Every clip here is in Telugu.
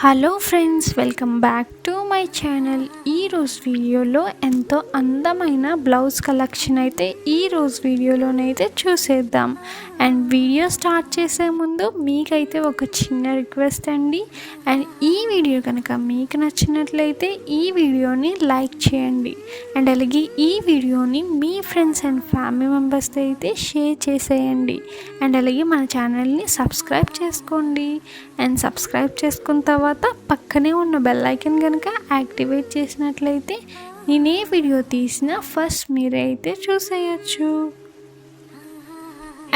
Hello friends, welcome back to my channel. ఈరోజు వీడియోలో ఎంతో అందమైన బ్లౌజ్ కలెక్షన్ అయితే ఈరోజు వీడియోలోనైతే చూసేద్దాం. అండ్ వీడియో స్టార్ట్ చేసే ముందు మీకైతే ఒక చిన్న రిక్వెస్ట్ అండి. అండ్ ఈ వీడియో కనుక మీకు నచ్చినట్లయితే ఈ వీడియోని లైక్ చేయండి. అండ్ అలాగే ఈ వీడియోని మీ ఫ్రెండ్స్ అండ్ ఫ్యామిలీ మెంబర్స్తో అయితే షేర్ చేసేయండి. అండ్ అలాగే మన ఛానల్ని సబ్స్క్రైబ్ చేసుకోండి. అండ్ సబ్స్క్రైబ్ చేసుకున్న తర్వాత పక్కనే ఉన్న బెల్ ఐకాన్ కనుక యాక్టివేట్ చేసినట్లయితే నేనే వీడియో తీసినా ఫస్ట్ మీరే అయితే చూసేయచ్చు.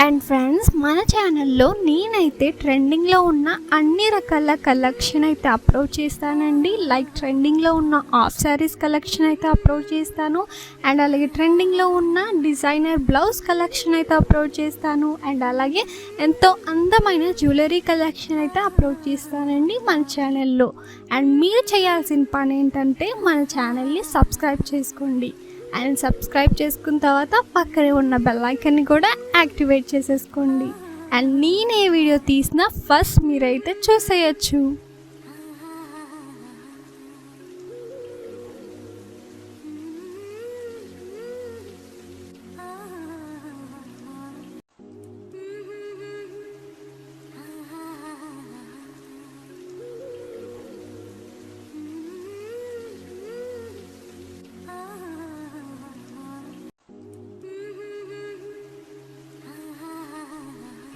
అండ్ ఫ్రెండ్స్, మన ఛానల్లో నేనైతే ట్రెండింగ్లో ఉన్న అన్ని రకాల కలెక్షన్ అయితే అప్లోడ్ చేస్తానండి. లైక్ ట్రెండింగ్లో ఉన్న హాఫ్ శారీస్ కలెక్షన్ అయితే అప్లోడ్ చేస్తాను. అండ్ అలాగే ట్రెండింగ్లో ఉన్న డిజైనర్ బ్లౌజ్ కలెక్షన్ అయితే అప్లోడ్ చేస్తాను. అండ్ అలాగే ఎంతో అందమైన జ్యువెలరీ కలెక్షన్ అయితే అప్లోడ్ చేస్తానండి మన ఛానల్లో. అండ్ మీరు చేయాల్సిన పని ఏంటంటే మన ఛానల్ని సబ్స్క్రైబ్ చేసుకోండి. అండ్ సబ్స్క్రైబ్ చేసుకున్న తర్వాత పక్కనే ఉన్న బెల్ ఐకాన్ని కూడా యాక్టివేట్ చేసేసుకోండి. అండ్ నేను ఏ వీడియో తీసినా ఫస్ట్ మీరైతే చూసేయచ్చు.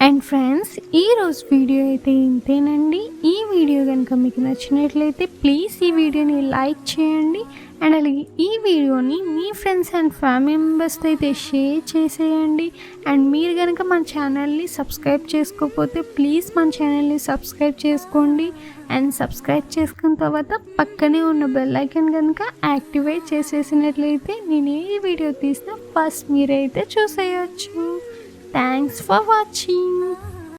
అండ్ ఫ్రెండ్స్, ఈరోజు వీడియో అయితే ఇంతేనండి. ఈ వీడియో కనుక మీకు నచ్చినట్లయితే ప్లీజ్ ఈ వీడియోని లైక్ చేయండి. అండ్ అలాగే ఈ వీడియోని మీ ఫ్రెండ్స్ అండ్ ఫ్యామిలీ మెంబర్స్తో అయితే షేర్ చేసేయండి. అండ్ మీరు కనుక మన ఛానల్ని సబ్స్క్రైబ్ చేసుకోకపోతే ప్లీజ్ మన ఛానల్ని సబ్స్క్రైబ్ చేసుకోండి. అండ్ సబ్స్క్రైబ్ చేసుకున్న తర్వాత పక్కనే ఉన్న బెల్ ఐకాన్ కనుక యాక్టివేట్ చేసేసినట్లయితే నేను ఏ వీడియో తీసినా ఫస్ట్ మీరైతే చూసేయచ్చు. Thanks for watching.